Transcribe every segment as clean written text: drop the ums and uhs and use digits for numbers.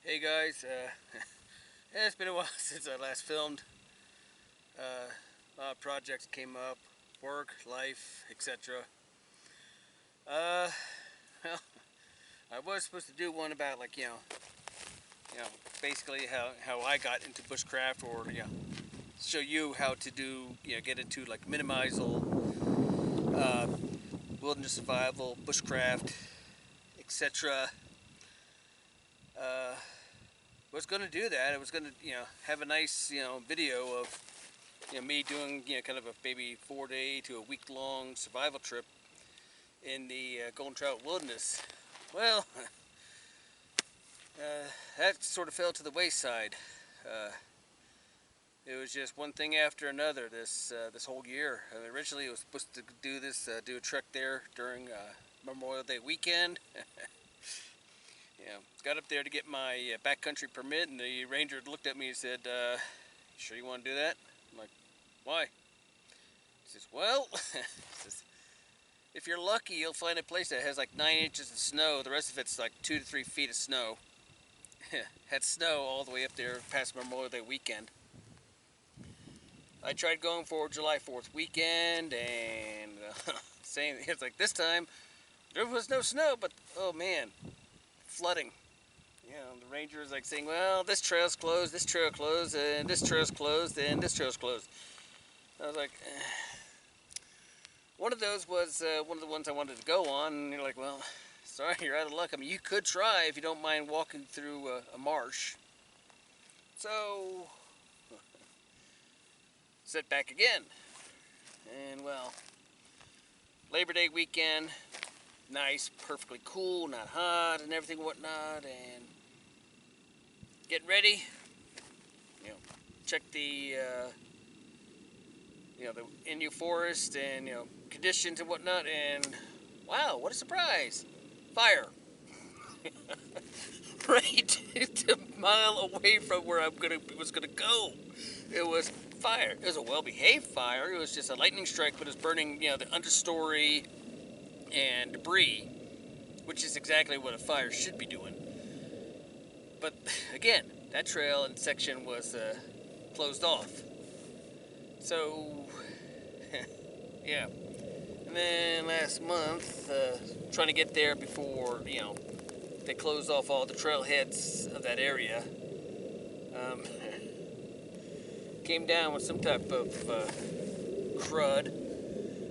Hey guys, yeah, it's been a while since I last filmed. A lot of projects came up, work, life, etc. Uh, well, I was supposed to do one about you know, basically how I got into bushcraft, or show you how to do, get into like minimalism, uh, wilderness survival, bushcraft, etc. Uh, was going to do that. I was going to, have a nice, video of me doing kind of a maybe 4 day to a week-long survival trip in the Golden Trout Wilderness. Well, that sort of fell to the wayside. Uh, it was just one thing after another this whole year. I mean, originally, I was supposed to do a trek there during Memorial Day weekend. Got up there to get my backcountry permit, and the ranger looked at me and said, "Sure you want to do that?" I'm like, "Why?" He says, "Well," he says, "if you're lucky, you'll find a place that has like 9 inches of snow. The rest of it's like 2 to 3 feet of snow." Had snow all the way up there past Memorial Day weekend. I tried going for July 4th weekend, and same. It's like this time there was no snow, but oh man, flooding. The ranger was like saying, "Well, this trail's closed, this trail closed, and this trail's closed, and this trail's closed." I was like, one of those was one of the ones I wanted to go on, and you're like, "Well, sorry, you're out of luck." I mean, you could try if you don't mind walking through a marsh. So, set back again. And well, Labor Day weekend, nice, perfectly cool, not hot, and everything whatnot, and getting ready. You know, check the Innu forest and conditions and whatnot, and wow, what a surprise! Fire. Right a mile away from where was gonna go. It was fire. It was a well-behaved fire. It was just a lightning strike, but it was burning, the understory and debris, which is exactly what a fire should be doing. But again, that trail and section was closed off. So, yeah. And then last month, trying to get there before, they closed off all the trailheads of that area. Um, came down with some type of crud.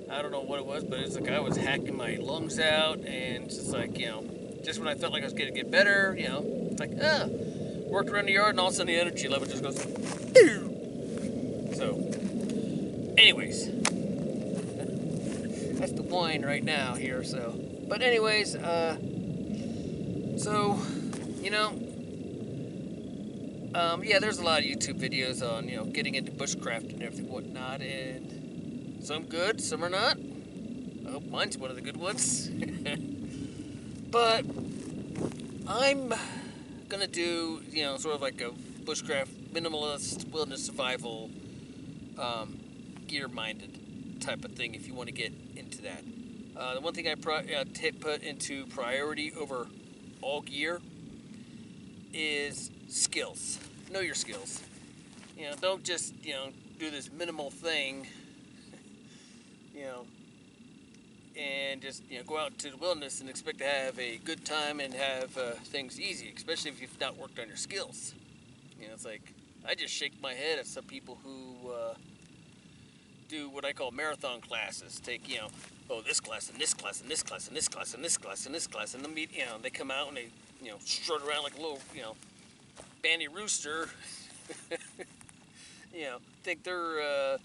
I don't know what it was, but it's like I was hacking my lungs out, and it's just like, just when I felt like I was going to get better, it's like, worked around the yard, and all of a sudden the energy level just goes, so, anyways, that's the wine right now here, so, but anyways, so, you know, yeah, there's a lot of YouTube videos on, getting into bushcraft and everything whatnot, and some good, some are not. I hope mine's one of the good ones. But I'm gonna do, sort of like a bushcraft minimalist wilderness survival gear-minded type of thing if you want to get into that. The one thing I put into priority over all gear is skills. Know your skills. Don't just, do this minimal thing, you know, and just, go out to the wilderness and expect to have a good time and have things easy, especially if you've not worked on your skills. It's like, I just shake my head at some people who do what I call marathon classes. Take, oh, this class and this class and this class and this class and this class and this class, and then they come out and they, strut around like a little, bandy rooster. Think they're,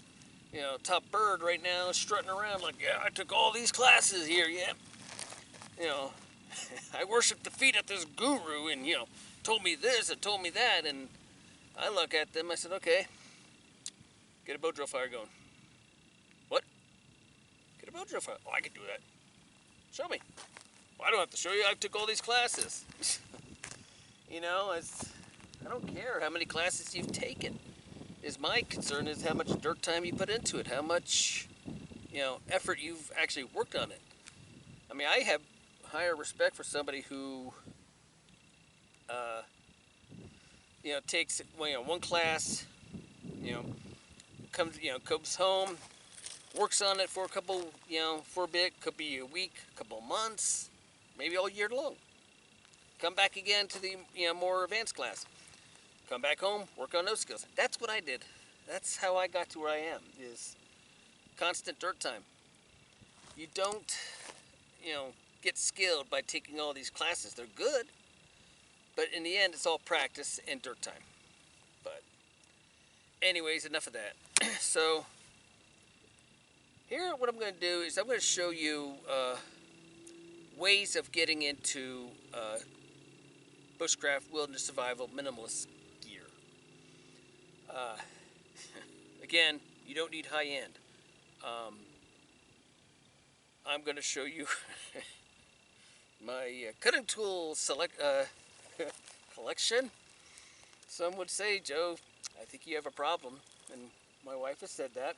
top bird right now, strutting around like, yeah, I took all these classes here, yeah. I worshiped the feet of this guru, and, told me this and told me that, and I look at them, I said, okay, get a bow drill fire going. What? Get a bow drill fire? Oh, I can do that. Show me. Well, I don't have to show you, I took all these classes. I don't care how many classes you've taken. My concern is how much dirt time you put into it, how much, effort you've actually worked on it. I mean, I have higher respect for somebody who takes one class, you know, comes home, works on it for a couple, for a bit, could be a week, a couple of months, maybe all year long. Come back again to the more advanced class. Come back home, work on those skills. That's what I did. That's how I got to where I am. Is constant dirt time. You don't, get skilled by taking all these classes. They're good, but in the end, it's all practice and dirt time. But anyways, enough of that. So here, what I'm going to do is I'm going to show you ways of getting into bushcraft, wilderness survival, minimalist gear. Again, you don't need high end. I'm going to show you my cutting tool collection. Some would say, Joe, I think you have a problem, and my wife has said that.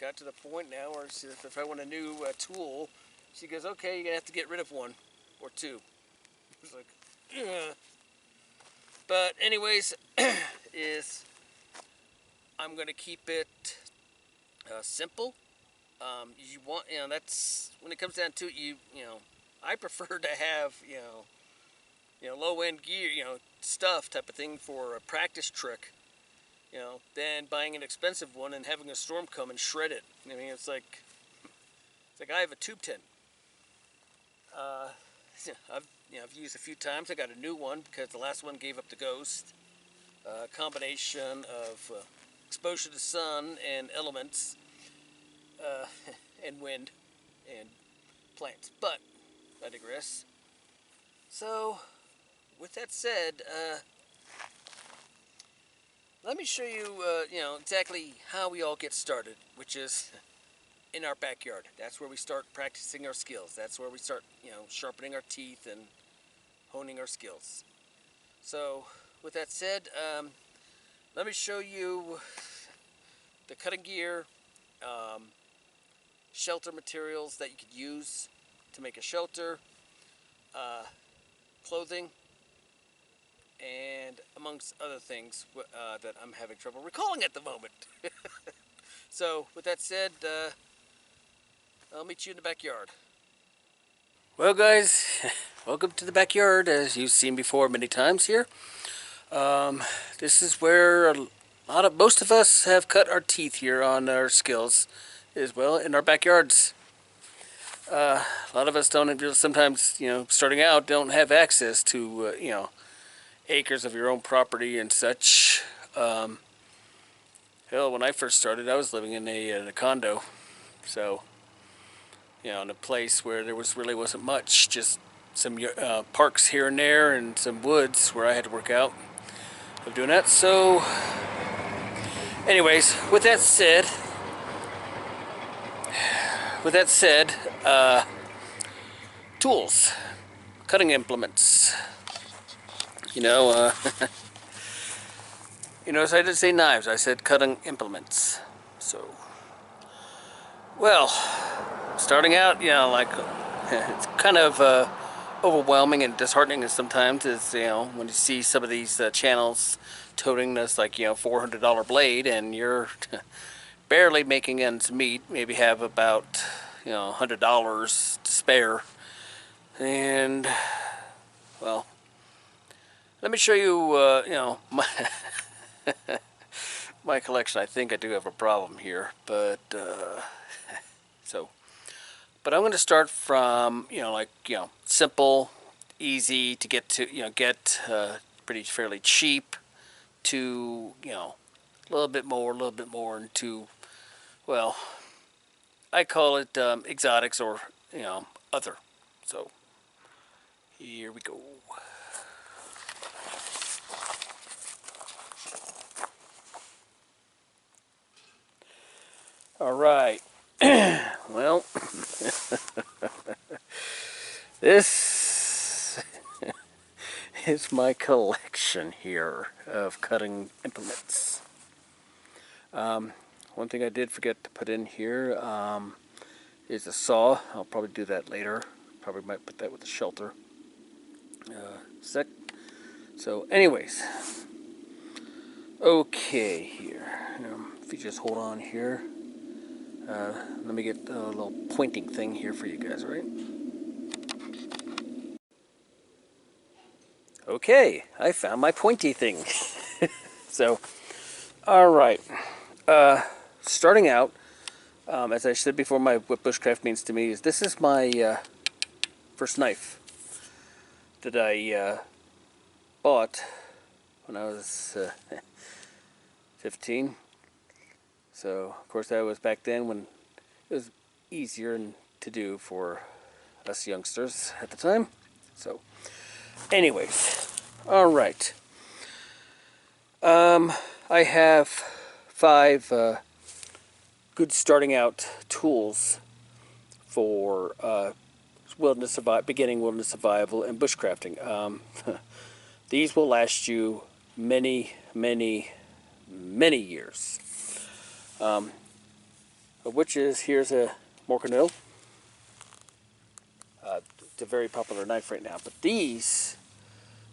Got to the point now where if I want a new tool, she goes, okay, you're going to have to get rid of one or two. It's like, ugh. But anyways, I'm going to keep it simple. You want, that's when it comes down to it. I prefer to have, low-end gear, stuff type of thing for a practice trick, than buying an expensive one and having a storm come and shred it. I mean, it's like I have a tube tent. I've used a few times. I got a new one because the last one gave up the ghost. Combination of exposure to sun and elements, and wind and plants. But I digress. So, with that said, let me show you, exactly how we all get started, which is in our backyard. That's where we start practicing our skills. That's where we start, sharpening our teeth and honing our skills. So, with that said, let me show you the cutting gear, shelter materials that you could use to make a shelter, clothing, and amongst other things that I'm having trouble recalling at the moment. So, with that said, I'll meet you in the backyard. Well, guys, welcome to the backyard, as you've seen before many times here. This is where most of us have cut our teeth here on our skills, as well in our backyards. A lot of us don't, sometimes, starting out, don't have access to, acres of your own property and such. Hell, when I first started, I was living in a condo, so, in a place where there really wasn't much, just some parks here and there and some woods where I had to work out of doing that. So, anyways, with that said, tools, cutting implements. So I didn't say knives, I said cutting implements. So, well, starting out, it's kind of overwhelming and disheartening sometimes, is, when you see some of these channels toting this, $400 blade, and you're barely making ends meet, maybe have about, $100 to spare. And, well, let me show you, my collection. I think I do have a problem here, but, but I'm going to start from, simple, easy to get to, get fairly cheap to, a little bit more into, well, I call it exotics or, other. So, here we go. All right. Well, this is my collection here of cutting implements. One thing I did forget to put in here is a saw. I'll probably do that later. Probably might put that with the shelter. So anyways, Okay, here. If you just hold on here, let me get a little pointing thing here for you guys, right? Okay, I found my pointy thing. So, all right. Starting out, as I said before, what Bushcraft means to me is this is my first knife that I bought when I was 15. So, of course, that was back then when it was easier to do for us youngsters at the time. So, anyways, all right. I have 5 good starting out tools for beginning wilderness survival and bushcrafting. These will last you many, many, many years. Which is, here's a Morcanil. It's a very popular knife right now. But these,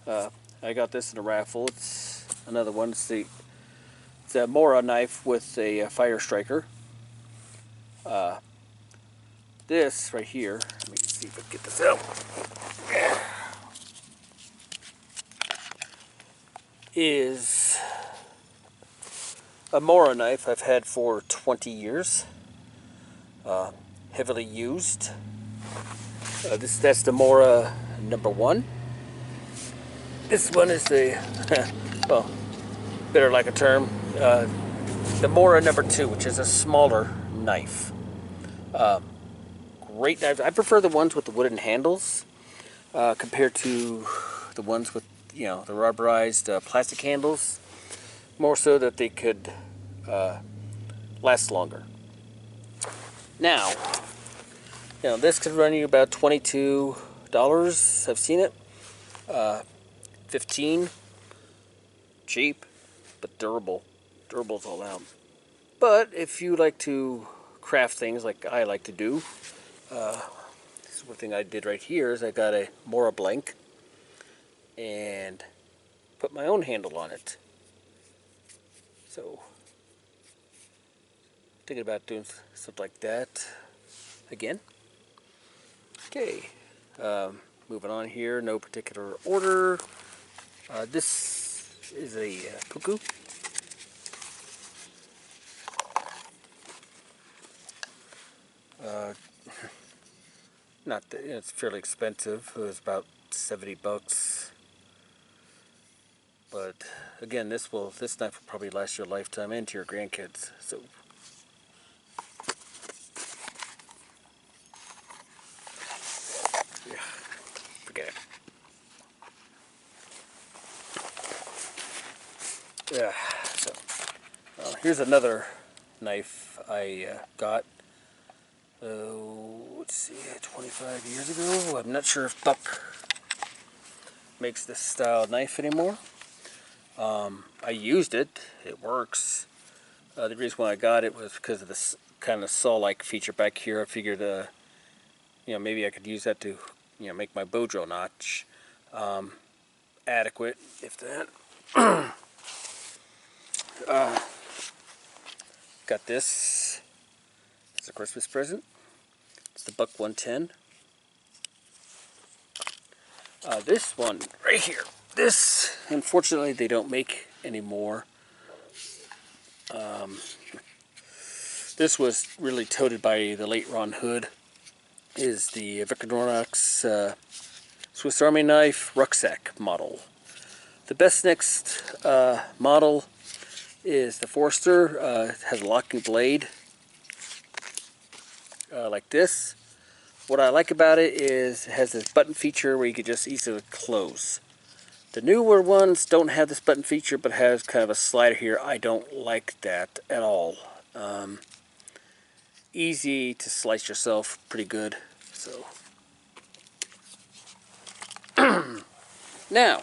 I got this in a raffle. It's another one. It's a Mora knife with a fire striker. This right here, let me see if I can get this out, is a Mora knife I've had for 20 years. Heavily used. That's the Mora #1. This one is the, well, better like a term, the Mora #2, which is a smaller knife. Great knives. I prefer the ones with the wooden handles compared to the ones with, the rubberized plastic handles. More so that they could last longer. Now, this could run you about $22. I've seen it. 15. Cheap, but durable. Durable's all out. But if you like to craft things like I like to do, this is one thing I did right here is I got a Mora blank and put my own handle on it. So, thinking about doing something like that again. Okay, moving on here, no particular order. This is a puku. Not that, it's fairly expensive. It was about $70. But again, this knife will probably last your lifetime and to your grandkids. So, yeah, forget it. Yeah. So, here's another knife I got. Let's see, 25 years ago. I'm not sure if Buck makes this style knife anymore. I used it. It works. The reason why I got it was because of this kind of saw-like feature back here. I figured, maybe I could use that to, make my bow drill notch adequate, if that. Got this. It's a Christmas present. It's the Buck 110. This one right here. This, unfortunately, they don't make anymore. This was really toted by the late Ron Hood. Is the Victorinox Swiss Army knife rucksack model. The best next model is the Forster. It has a locking blade like this. What I like about it is it has this button feature where you can just easily close. The newer ones don't have this button feature but has kind of a slider here. I don't like that at all. Easy to slice yourself pretty good. So now,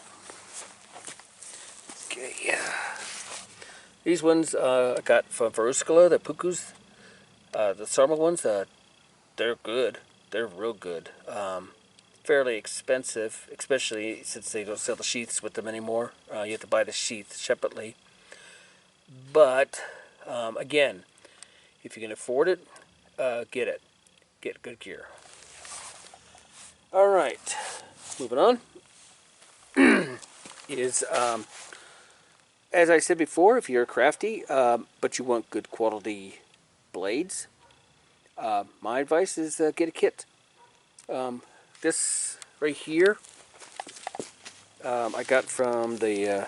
okay, these ones I got from Veruscala, the Pukus, the Sarma ones. They're good. They're real good. Fairly expensive, especially since they don't sell the sheaths with them anymore. You have to buy the sheath separately. But again, if you can afford it, get it. Get good gear. All right, moving on. Is as I said before, if you're crafty, but you want good quality blades, my advice is get a kit. This right here, I got from the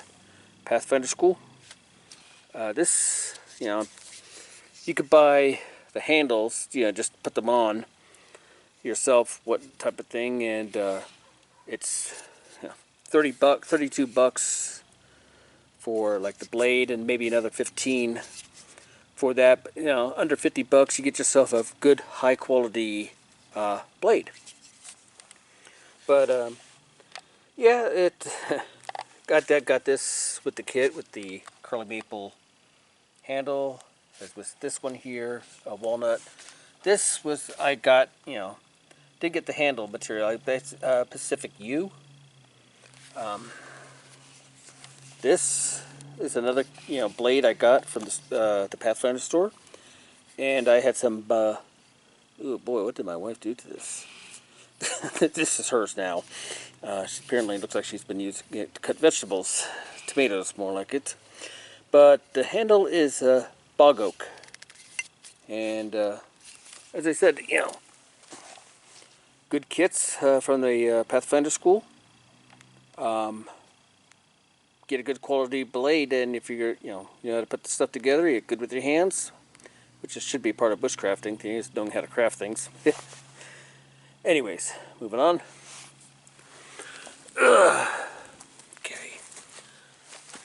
Pathfinder school. This, you could buy the handles, just put them on yourself, what type of thing, and it's 30 bucks, 32 bucks for like the blade, and maybe another 15 for that. But, under 50 bucks, you get yourself a good high quality blade. But yeah, it got this with the kit with the curly maple handle. As with this one here, a walnut. This was I got, did get the handle material. That's Pacific U. This is another blade I got from the Pathfinder store, and I had some. Oh boy, what did my wife do to this? This is hers now. She apparently looks like she's been using it to cut vegetables, tomatoes more like it. But the handle is bog oak, and as I said, good kits from the Pathfinder school. Get a good quality blade, and if you're, you know how to put the stuff together, you're good with your hands, which should be part of bushcrafting, is knowing how to craft things. Anyways, moving on. Okay.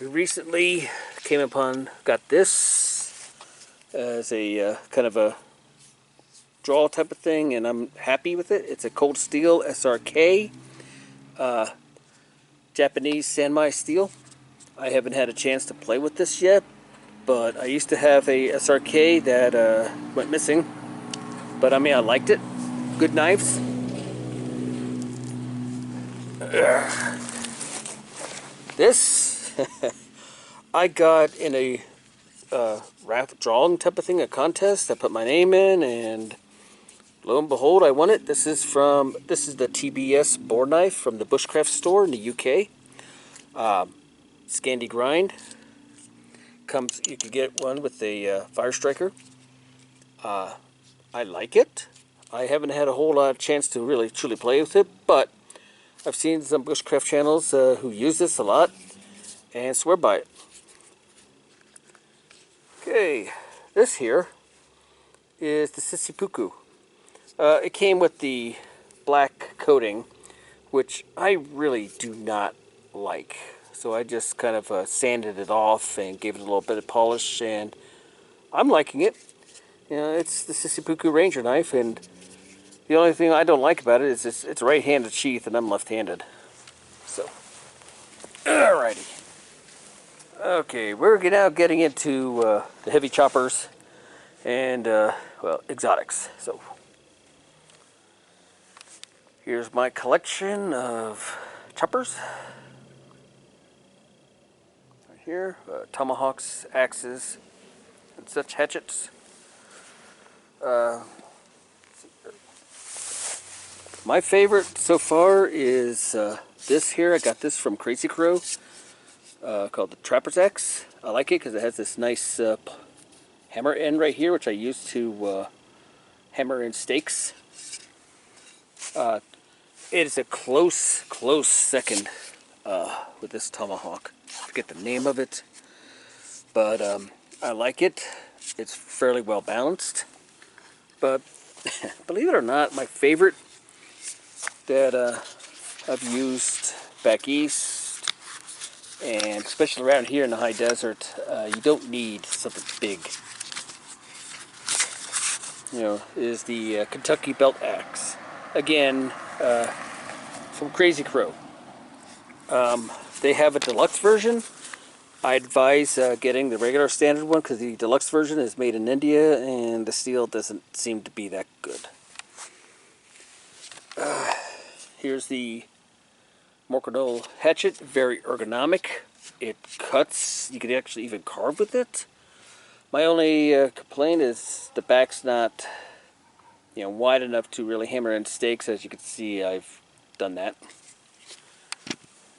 We recently got this as a kind of a draw type of thing, and I'm happy with it. It's a cold steel SRK, Japanese Sanmai steel. I haven't had a chance to play with this yet, but I used to have a SRK that went missing. But I mean, I liked it. Good knives. This I got in a drawing type of thing, a contest. I put my name in, and lo and behold, I won it. This is the TBS board knife from the Bushcraft store in the UK. Scandi grind. You can get one with a fire striker. I like it. I haven't had a whole lot of chance to really truly play with it, but I've seen some Bushcraft channels who use this a lot and swear by it. Okay, this here is the Sisipuku. It came with the black coating, which I really do not like. So I just kind of sanded it off and gave it a little bit of polish, and I'm liking it. It's the Sisipuku Ranger knife, and the only thing I don't like about it is it's a right-handed sheath, and I'm left-handed. So, alrighty. Okay, we're now getting into the heavy choppers and, well, exotics. So, here's my collection of choppers. Right here, tomahawks, axes, and such hatchets. My favorite so far is this here. I got this from Crazy Crow, called the Trapper's Axe. I like it because it has this nice hammer end right here, which I use to hammer in steaks. It is a close second with this tomahawk. I forget the name of it, but I like it. It's fairly well balanced. But believe it or not, my favorite that I've used back east, and especially around here in the high desert, you don't need something big. Is the Kentucky Belt Axe. Again, from Crazy Crow. They have a deluxe version. I advise getting the regular standard one because the deluxe version is made in India and the steel doesn't seem to be that good. Here's the Morcano hatchet, very ergonomic. It cuts. You could actually even carve with it. My only complaint is the back's not, wide enough to really hammer in stakes. As you can see, I've done that.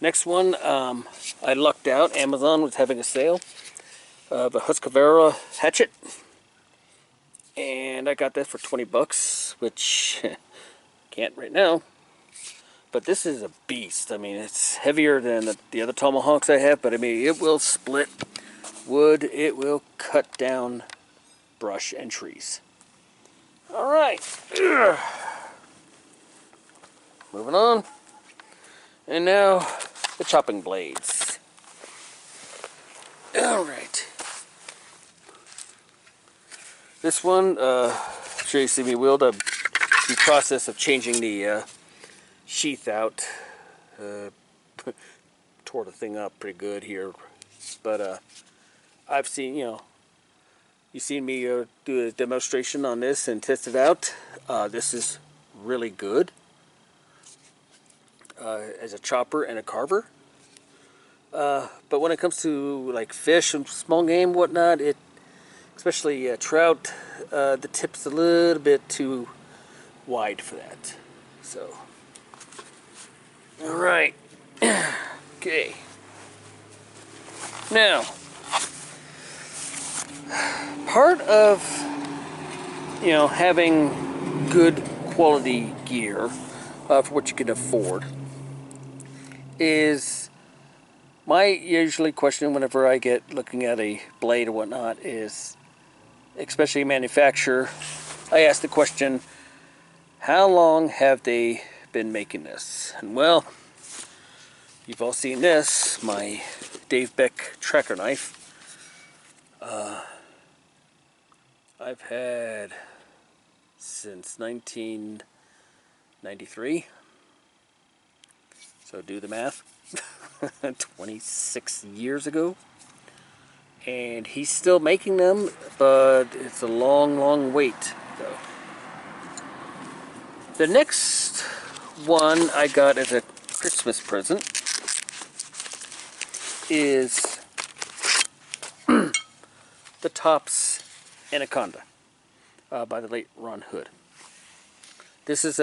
Next one, I lucked out. Amazon was having a sale of a Husqvarna hatchet, and I got that for 20 bucks, which can't right now. But this is a beast. I mean, it's heavier than the other tomahawks I have, but I mean, it will split wood. It will cut down brush and trees. All right. Moving on. And now, the chopping blades. All right. This one, I'm sure you see me wield the process of changing the sheath out. Tore the thing up pretty good here, but I've seen, you've seen me do a demonstration on this and test it out. This is really good as a chopper and a carver. But when it comes to like fish and small game, whatnot, especially trout, the tip's a little bit too wide for that. So, all right, okay. Now, part of having good quality gear for what you can afford is my usually question whenever I get looking at a blade or whatnot is, especially a manufacturer, I ask the question, how long have they been making this? And well, you've all seen this, my Dave Beck tracker knife. I've had since 1993. So do the math. 26 years ago. And he's still making them, but it's a long, long wait. So, the next one I got as a Christmas present is the Tops Anaconda by the late Ron Hood. This is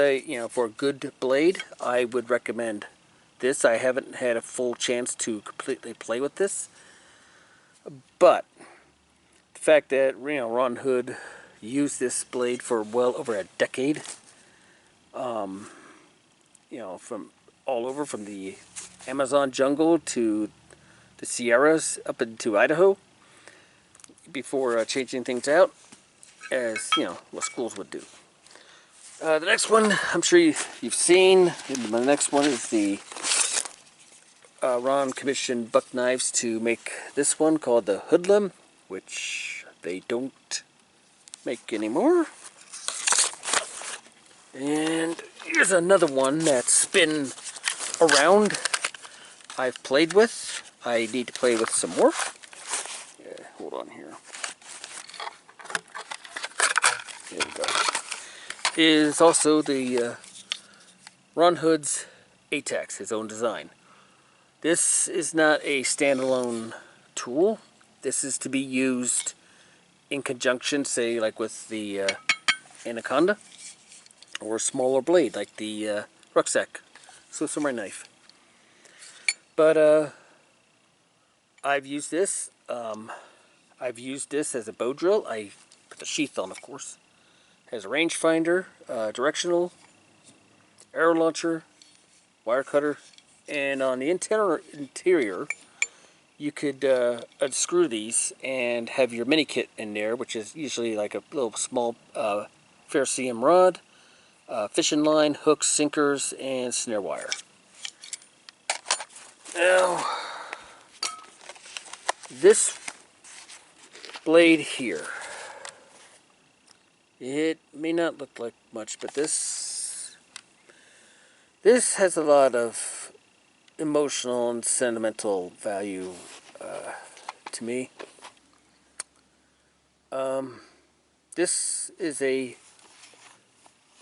for a good blade, I would recommend this. I haven't had a full chance to completely play with this, but the fact that Ron Hood used this blade for well over a decade, from all over, from the Amazon jungle to the Sierras up into Idaho, before changing things out, as what schools would do. The next one, I'm sure you've seen. The next one is the Ron commissioned buck knives to make this one called the Hoodlum, which they don't make anymore. And here's another one that's been around. I've played with. I need to play with some more. Yeah, hold on here. There we go. Is also the Ron Hood's ATAX, his own design. This is not a standalone tool. This is to be used in conjunction, say, like with the Anaconda, or a smaller blade, like the rucksack, samurai knife. But I've used this. I've used this as a bow drill. I put the sheath on, of course. Has a rangefinder, directional, arrow launcher, wire cutter, and on the interior, you could unscrew these and have your mini kit in there, which is usually like a little small ferrocerium rod, fishing line, hooks, sinkers, and snare wire. Now, this blade here, it may not look like much, but this has a lot of emotional and sentimental value to me. This is a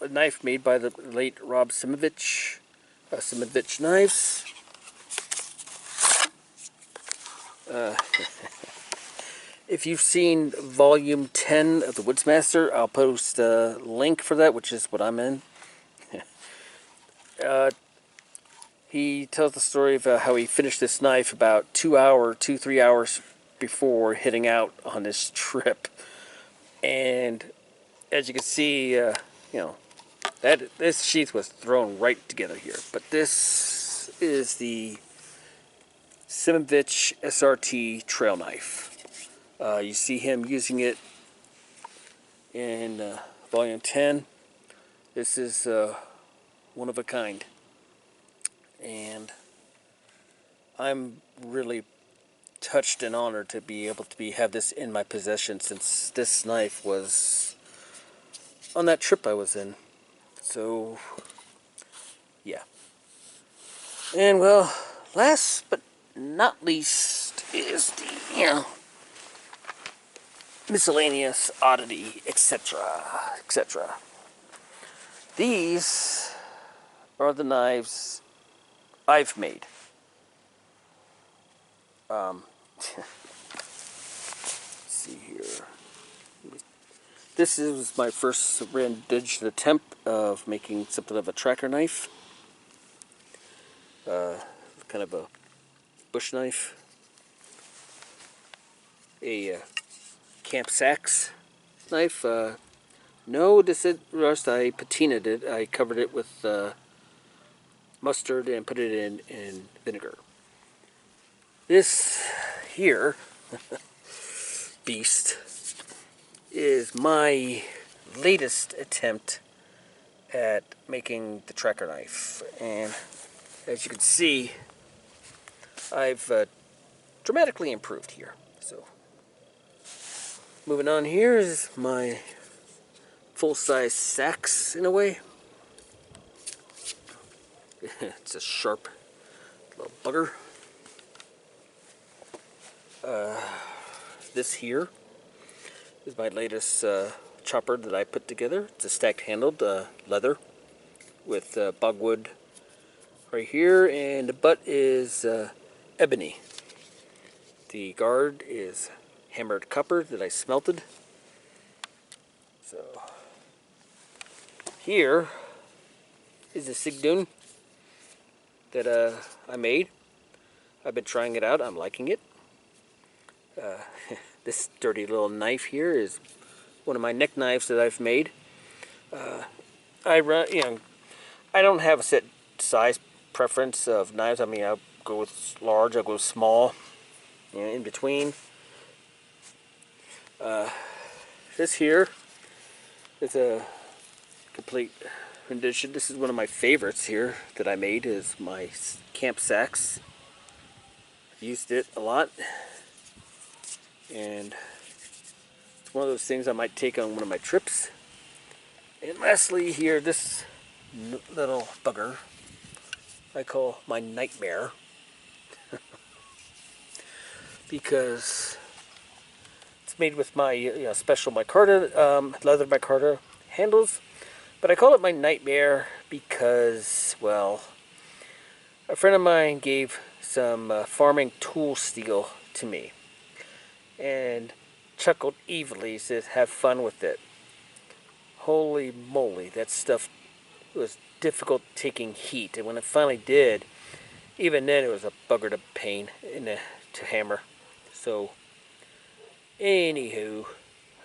knife made by the late Rob Simovich, Some Vitch knives. If you've seen volume 10 of the Woodsmaster, I'll post a link for that, which is what I'm in. He tells the story of how he finished this knife about 3 hours before heading out on this trip. And as you can see, this sheath was thrown right together here. But this is the Minimalist SRT trail knife. You see him using it in volume 10. This is one of a kind. And I'm really touched and honored to be able to have this in my possession, since this knife was on that trip I was in. So, yeah. And well, last but not least is the, miscellaneous oddity, etc., etc. These are the knives I've made. Let's see here. This is my first rendition attempt of making something of a tracker knife. Kind of a bush knife. A camp sax knife. No, this is rust. I patinaed it. I covered it with mustard and put it in vinegar. This here beast is my latest attempt at making the tracker knife, and as you can see, I've dramatically improved here. So moving on, here is my full-size sax in a way. It's a sharp little bugger. This here is my latest chopper that I put together. It's a stacked handled leather with bogwood right here, and the butt is ebony. The guard is hammered copper that I smelted. So here is a Sigdune that I made. I've been trying it out. I'm liking it. This dirty little knife here is one of my neck knives that I've made. I don't have a set size preference of knives. I mean, I'll go with large, I'll go with small, in between. This here is a complete rendition. This is one of my favorites here that I made, is my camp sax. Used it a lot, and it's one of those things I might take on one of my trips. And lastly here, this little bugger I call my nightmare because it's made with my special micarta, leather micarta handles. But I call it my nightmare because, well, a friend of mine gave some farming tool steel to me and chuckled evilly, said, "Have fun with it." Holy moly, that stuff was difficult taking heat, and when it finally did, even then it was a bugger to pain to hammer. So, anywho,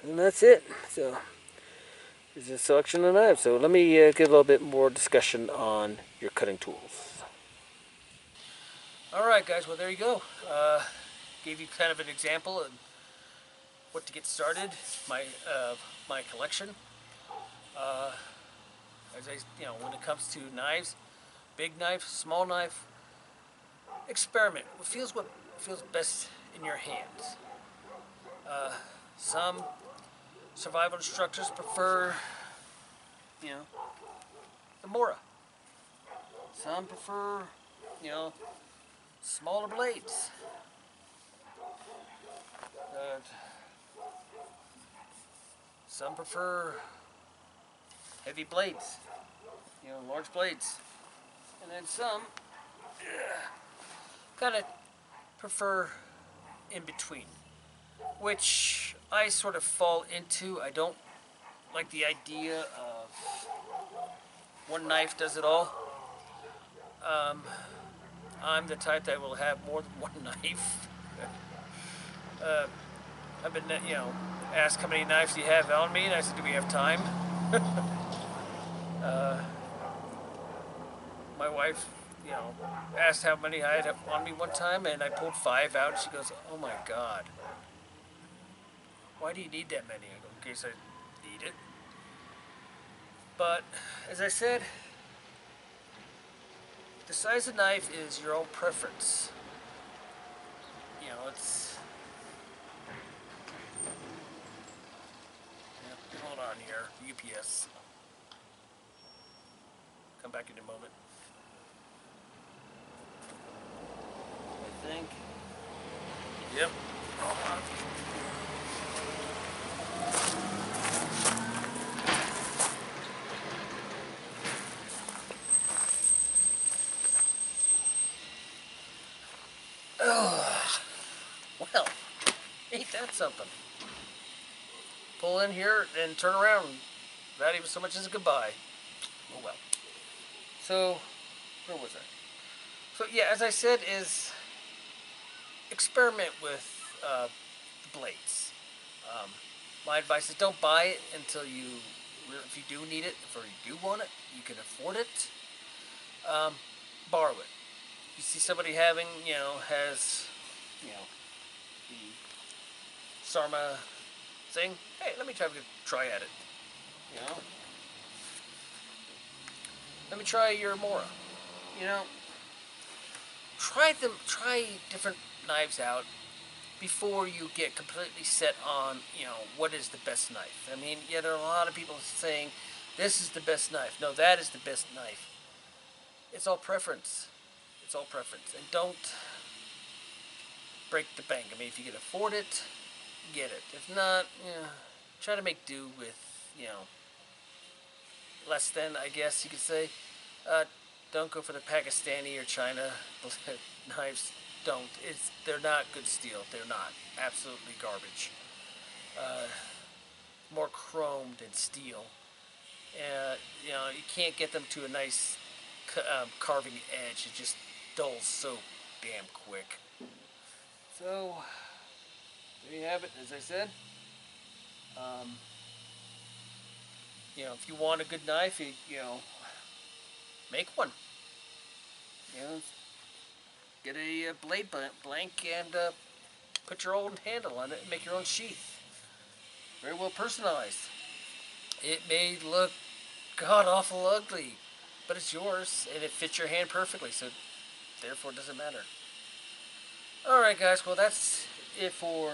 and that's it. So, this is a selection of knives. So let me give a little bit more discussion on your cutting tools. Alright guys, well there you go. Gave you kind of an example of what to get started, my collection. When it comes to knives, big knife, small knife, experiment. What feels best in your hands. Some survival instructors prefer, the Mora. Some prefer, smaller blades. Some prefer heavy blades, large blades. And then some kind of prefer in between, which I sort of fall into. I don't like the idea of one knife does it all. I'm the type that will have more than one knife. uh, I've been, asked how many knives do you have on me, and I said, do we have time? uh, my wife, asked how many I had on me one time, and I pulled 5 out. She goes, "Oh my God, why do you need that many?" I go, "In case I need it." But as I said, the size of knife is your own preference. It's. Hold on here, UPS. Come back in a moment. I think. Yep. Hold on. Oh, well, ain't that something? Pull in here and turn around without even so much as a goodbye. Oh well. So, where was I? So yeah, as I said, is experiment with the blades. Um, my advice is don't buy it until if you do need it, or you do want it, you can afford it. Borrow it. You see somebody has, the Sarma thing. Hey, let me try at it. You know, let me try your Mora. You know, try different knives out before you get completely set on, what is the best knife. I mean, yeah, there are a lot of people saying, this is the best knife. No, that is the best knife. It's all preference. It's all preference. And don't break the bank. I mean, if you can afford it, get it. If not, try to make do with, less than, I guess you could say. Don't go for the Pakistani or China knives. They're not good steel. They're not. Absolutely garbage. More chrome than steel. You can't get them to a nice carving edge. It just dulls so damn quick. So, there you have it, as I said. If you want a good knife, make one. Get a blade blank and put your own handle on it and make your own sheath. Very well personalized. It may look god awful ugly, but it's yours and it fits your hand perfectly, so therefore it doesn't matter. Alright guys, well that's it for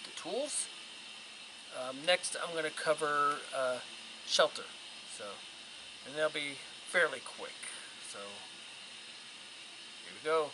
the tools. Next I'm going to cover shelter, and that'll be fairly quick. So here we go.